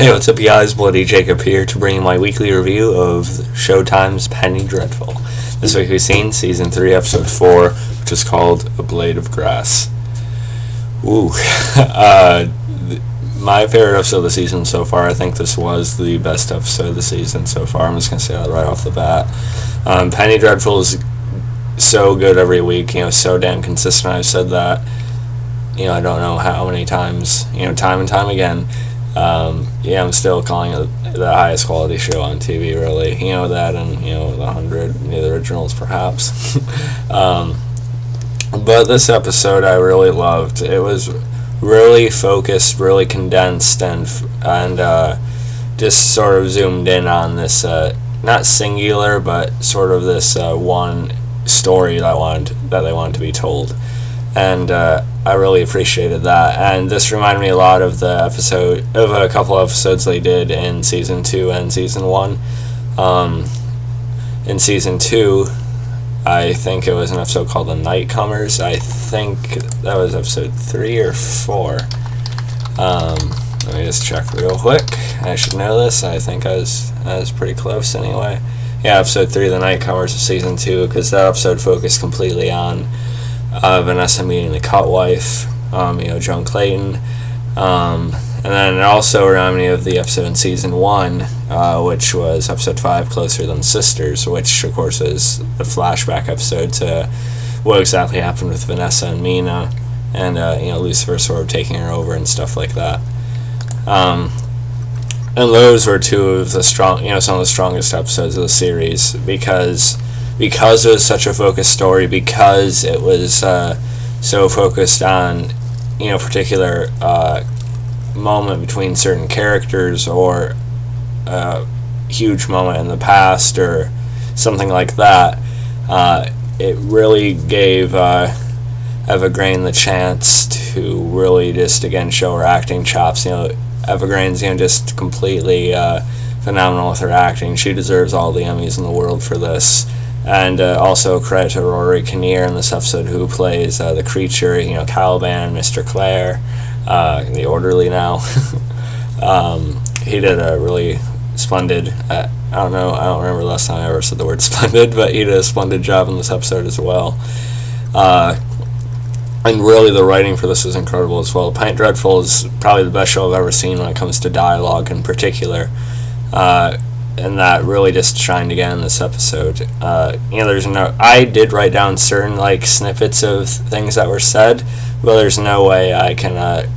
Hey, what's up, guys? Bloody Jacob here to bring you my weekly review of Showtime's Penny Dreadful. This week we've seen Season 3, Episode 4, which is called A Blade of Grass. Ooh. My favorite episode of the season so far. I think this was the best episode of the season so far. I'm just going to say that right off the bat. Penny Dreadful is so good every week, so damn consistent. I've said that, I don't know how many times, time and time again. I'm still calling it the highest quality show on TV, really. That and, the 100, the originals, perhaps. But this episode I really loved. It was really focused, really condensed, and just sort of zoomed in on this, not singular, but sort of this one story that they wanted to be told. And I really appreciated that, and this reminded me a lot of a couple of episodes they did in Season 2 and Season 1. In Season 2, I think it was an episode called The Nightcomers. I think that was episode 3 or 4. Let me just check real quick. I should know this. I think I was pretty close anyway. Yeah, episode 3 of The Nightcomers of Season 2, because that episode focused completely on Vanessa meeting the cut wife, Joan Clayton, and then it also reminded me of the episode in Season 1, which was episode 5, Closer Than Sisters, which of course is the flashback episode to what exactly happened with Vanessa and Mina, and Lucifer sort of taking her over and stuff like that. And those were two of the some of the strongest episodes of the series, because it was such a focused story, because it was so focused on, particular moment between certain characters, or a huge moment in the past, or something like that. It really gave Eva Green the chance to really just, again, show her acting chops. Eva Green's, just completely phenomenal with her acting. She deserves all the Emmys in the world for this. And also credit to Rory Kinnear in this episode, who plays the creature, Caliban, Mr. Clare, the orderly now. He did a really splendid, I don't remember the last time I ever said the word splendid, but he did a splendid job in this episode as well. And really the writing for this is incredible as well. Penny Dreadful is probably the best show I've ever seen when it comes to dialogue in particular. And that really just shined again in this episode. I did write down certain snippets of things that were said, but there's no way I can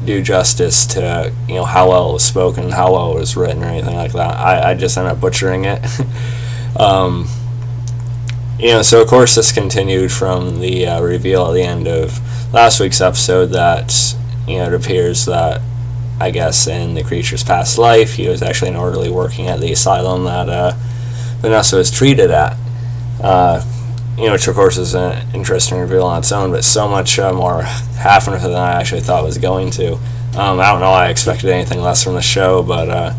do justice to how well it was spoken, how well it was written, or anything like that. I just ended up butchering it. So of course this continued from the reveal at the end of last week's episode that it appears that, I guess, in the creature's past life, he was actually an orderly working at the asylum that Vanessa was treated at. Which of course is an interesting reveal on its own, but so much more happened with it than I actually thought it was going to. I don't know, I expected anything less from the show, but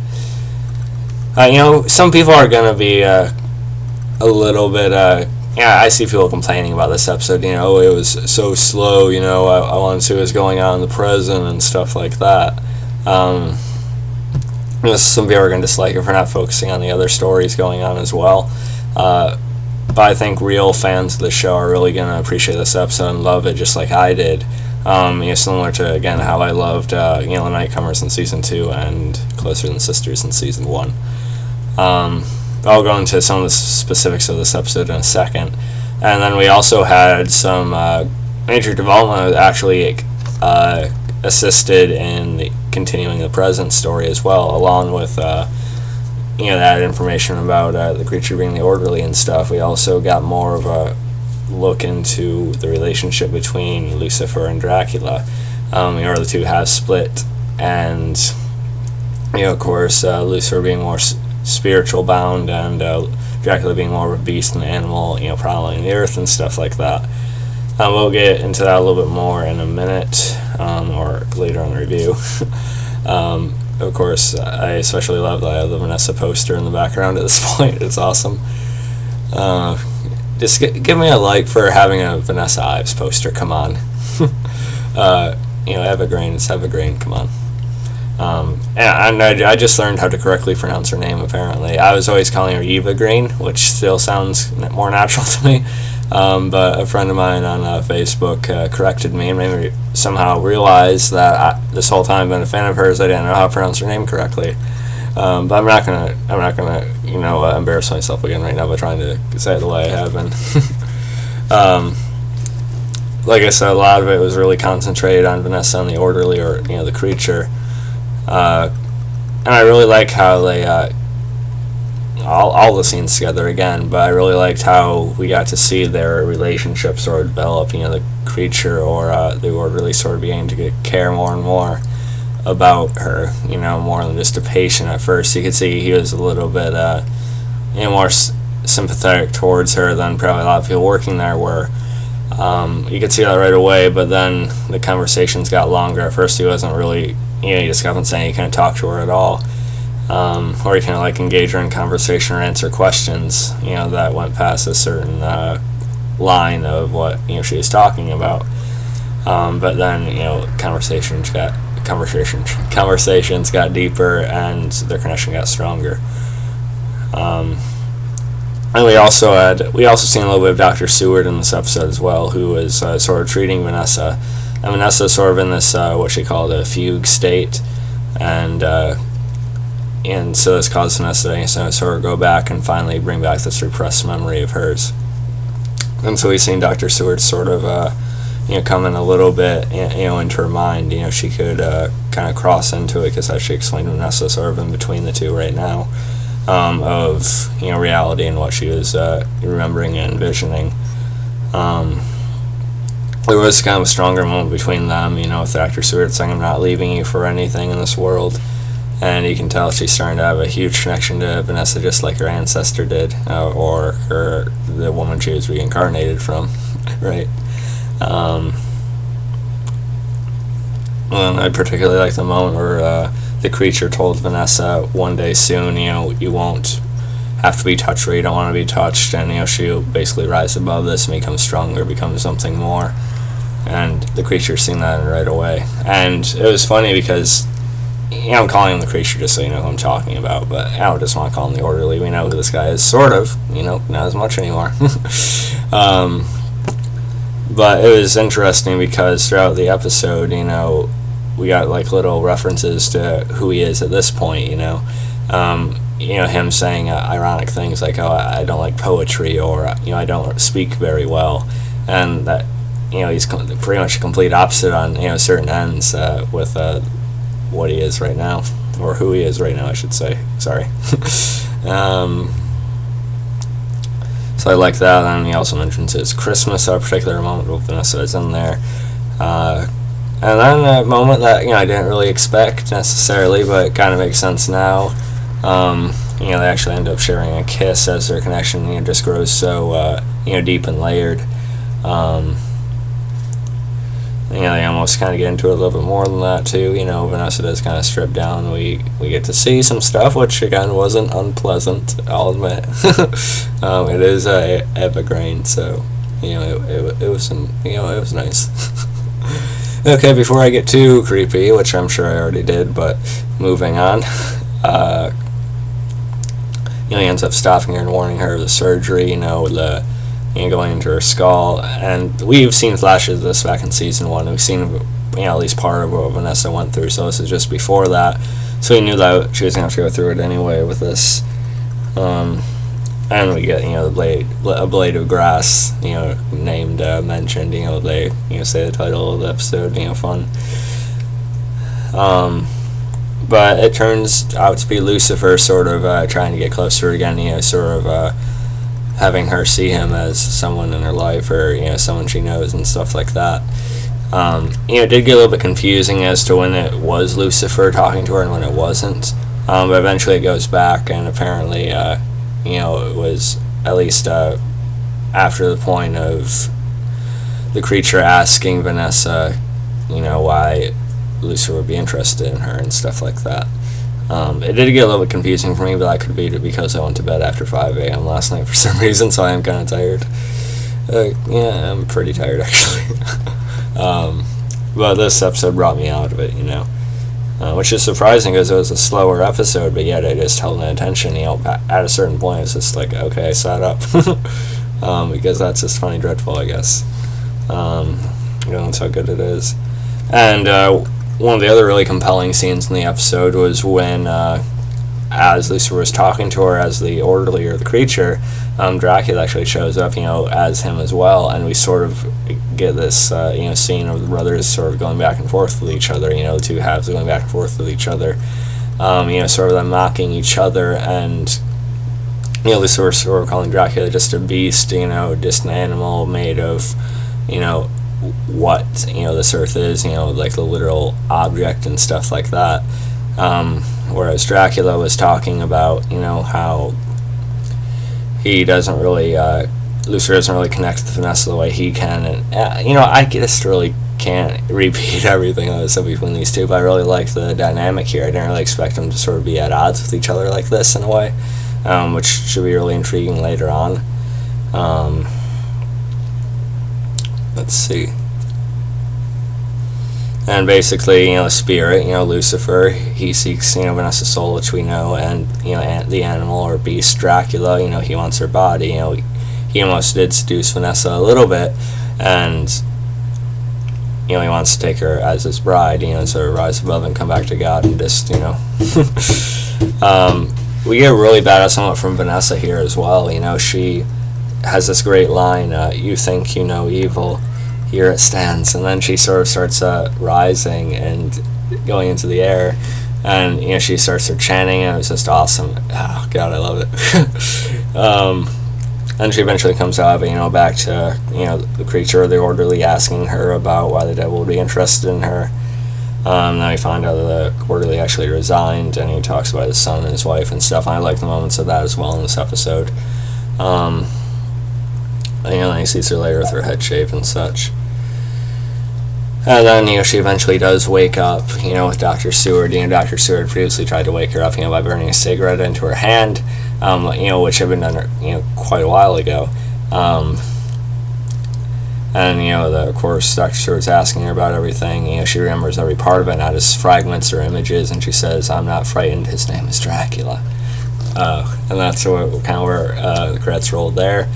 some people are going to be a little bit, I see people complaining about this episode, it was so slow, I wanted to see what was going on in the present and stuff like that. Some people are going to dislike it for not focusing on the other stories going on as well, but I think real fans of the show are really going to appreciate this episode and love it just like I did. Similar to, again, how I loved the Nightcomers in Season 2 and Closer Than Sisters in Season 1. I'll go into some of the specifics of this episode in a second. And then we also had some major development that actually assisted in continuing the present story as well, along with that information about the creature being the orderly and stuff. We also got more of a look into the relationship between Lucifer and Dracula. The two have split, and of course Lucifer being more spiritual bound, and Dracula being more of a beast and animal, prowling the earth and stuff like that. We'll get into that a little bit more in a minute, or later on the review. Of course, I especially love that I have the Vanessa poster in the background at this point. It's awesome. Just give me a like for having a Vanessa Ives poster, come on. Eva Green, it's Eva Green, come on. And I just learned how to correctly pronounce her name, apparently. I was always calling her Eva Green, which still sounds more natural to me. But a friend of mine on Facebook corrected me and made me somehow realize that this whole time I've been a fan of hers, I didn't know how to pronounce her name correctly. But I'm not gonna embarrass myself again right now by trying to say it the way I have been. Like I said, a lot of it was really concentrated on Vanessa and the orderly, or the creature. And I really like how they all the scenes together again, but I really liked how we got to see their relationship sort of develop. The creature or the orderly sort of beginning to care more and more about her, more than just a patient at first. You could see he was a little bit more sympathetic towards her than probably a lot of people working there were. You could see that right away, but then the conversations got longer. At first he wasn't really, he just kept on saying he couldn't talk to her at all. Or he couldn't engage her in conversation or answer questions, that went past a certain line of what she was talking about. But then conversations got deeper and their connection got stronger. And we also seen a little bit of Dr. Seward in this episode as well, who was sort of treating Vanessa. And Vanessa's sort of in this what she called a fugue state, and so this caused Vanessa to sort of go back and finally bring back this repressed memory of hers. And so we've seen Dr. Seward sort of come in a little bit into her mind. She could kind of cross into it, because as she explained to Vanessa, sort of in between the two right now, of reality and what she was remembering and envisioning. There was kind of a stronger moment between them, with Dr. Seward saying, "I'm not leaving you for anything in this world," and you can tell she's starting to have a huge connection to Vanessa, just like her ancestor did, or the woman she was reincarnated from, right? And I particularly like the moment where the creature told Vanessa, one day soon, you won't have to be touched where you don't want to be touched, and she'll basically rise above this and become stronger, become something more. And the creature's seen that right away. And it was funny because I'm calling him the creature just so you know who I'm talking about, but I don't just want to call him the orderly. We know who this guy is, sort of, not as much anymore. But it was interesting because throughout the episode, we got little references to who he is at this point, him saying ironic things like, "Oh, I don't like poetry," or "I don't speak very well," and that he's pretty much a complete opposite on certain ends with what he is right now, or who he is right now, I should say. Sorry. So I like that. And he also mentions his Christmas, a particular moment with Vanessa is in there. And then a moment that I didn't really expect necessarily, but it kind of makes sense now. They actually end up sharing a kiss as their connection just grows so deep and layered. They almost kind of get into it a little bit more than that too. Vanessa does kind of strip down. We get to see some stuff, which again wasn't unpleasant, I'll admit. It is Eva Green, so it was nice. Okay, before I get too creepy, which I'm sure I already did, but moving on. He ends up stopping her and warning her of the surgery. Going into her skull, and we've seen flashes of this back in season 1. We've seen at least part of what Vanessa went through, so this is just before that, so we knew that she was going to have to go through it anyway with this. And we get a blade of grass named mentioned. They say the title of the episode, fun. But it turns out to be Lucifer sort of trying to get closer again, sort of having her see him as someone in her life, or someone she knows and stuff like that. It did get a little bit confusing as to when it was Lucifer talking to her and when it wasn't. But eventually it goes back, and apparently, it was at least after the point of the creature asking Vanessa, why Lucifer would be interested in her and stuff like that. It did get a little bit confusing for me, but that could be because I went to bed after 5 a.m. last night for some reason, so I am kind of tired. Yeah, I'm pretty tired, actually. But this episode brought me out of it, which is surprising because it was a slower episode, but yet it just held my attention. At a certain point, it's just like, okay, set up, because that's just funny, dreadful, I guess. That's how good it is. And one of the other really compelling scenes in the episode was when, as Lucifer was talking to her as the orderly or the creature, Dracula actually shows up, as him as well, and we sort of get this, scene of the brothers sort of going back and forth with each other, the two halves going back and forth with each other, sort of them mocking each other, and, Lucifer sort of calling Dracula just a beast, just an animal made of, what, this earth is, like the literal object and stuff like that. Whereas Dracula was talking about, how he doesn't really, Lucifer doesn't really connect with Vanessa the way he can, and, I just really can't repeat everything that was said between these two, but I really like the dynamic here. I didn't really expect them to sort of be at odds with each other like this in a way, which should be really intriguing later on. Let's see. And basically, spirit, Lucifer, he seeks, Vanessa's soul, which we know, and, the animal or beast, Dracula, he wants her body, he almost did seduce Vanessa a little bit, and, he wants to take her as his bride, sort of rise above and come back to God, and just, we get a really badass moment from Vanessa here as well, she has this great line, you think you know evil, here it stands, and then she sort of starts rising and going into the air, and she starts her chanting, and it was just awesome. Oh god, I love it. And she eventually comes out of it, back to the creature, the orderly, asking her about why the devil would be interested in her. Then we find out that the orderly actually resigned, and he talks about his son and his wife and stuff. And I like the moments of that as well in this episode. Then he sees her later with her head shaved and such. And then, she eventually does wake up, with Dr. Seward. Dr. Seward previously tried to wake her up, by burning a cigarette into her hand, which had been done, quite a while ago. And, of course, Dr. Seward's asking her about everything. She remembers every part of it, not just fragments or images, and she says, "I'm not frightened, his name is Dracula." And that's kind of where the credits rolled there.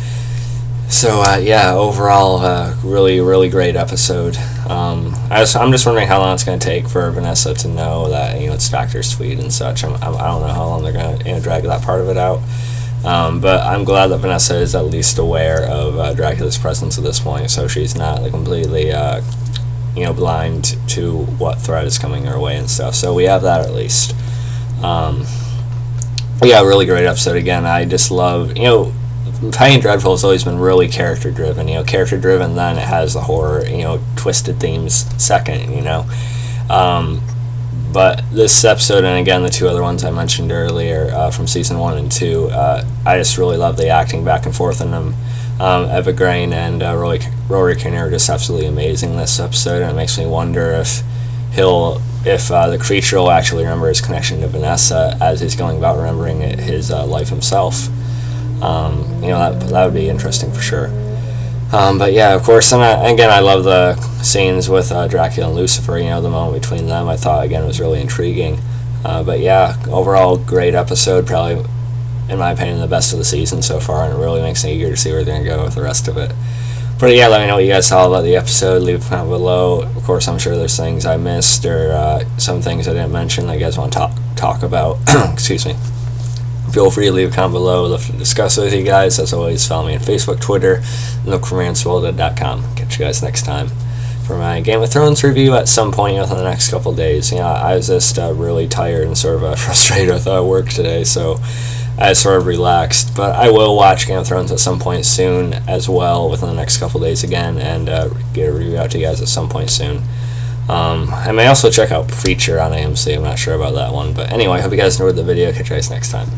So, overall, really, really great episode. I'm just wondering how long it's going to take for Vanessa to know that, it's Dr. Sweet and such. I don't know how long they're going to drag that part of it out. But I'm glad that Vanessa is at least aware of Dracula's presence at this point, so she's not completely, blind to what threat is coming her way and stuff. So we have that at least. Really great episode again. I just love, Penny Dreadful has always been really character driven, character driven, then it has the horror, twisted themes second, but this episode, and again the two other ones I mentioned earlier from season 1 and 2, I just really love the acting back and forth in them. Eva Green and Rory Kinnear are just absolutely amazing in this episode, and it makes me wonder if the creature will actually remember his connection to Vanessa as he's going about remembering his life himself. That would be interesting for sure. But yeah, of course, and again, I love the scenes with Dracula and Lucifer, the moment between them, I thought, again, was really intriguing. But yeah, overall, great episode, probably, in my opinion, the best of the season so far, and it really makes me eager to see where they're going to go with the rest of it. But yeah, let me know what you guys thought about the episode, leave a comment below. Of course, I'm sure there's things I missed, or some things I didn't mention that you guys want to talk about. Excuse me. Feel free to leave a comment below. I'd love to discuss it with you guys. As always, follow me on Facebook, Twitter, and look for me on Swolda.com. Catch you guys next time for my Game of Thrones review at some point within the next couple days. I was just really tired and sort of frustrated with work today, so I sort of relaxed. But I will watch Game of Thrones at some point soon as well within the next couple days again, and get a review out to you guys at some point soon. I may also check out Preacher on AMC. I'm not sure about that one. But anyway, hope you guys enjoyed the video. Catch you guys next time.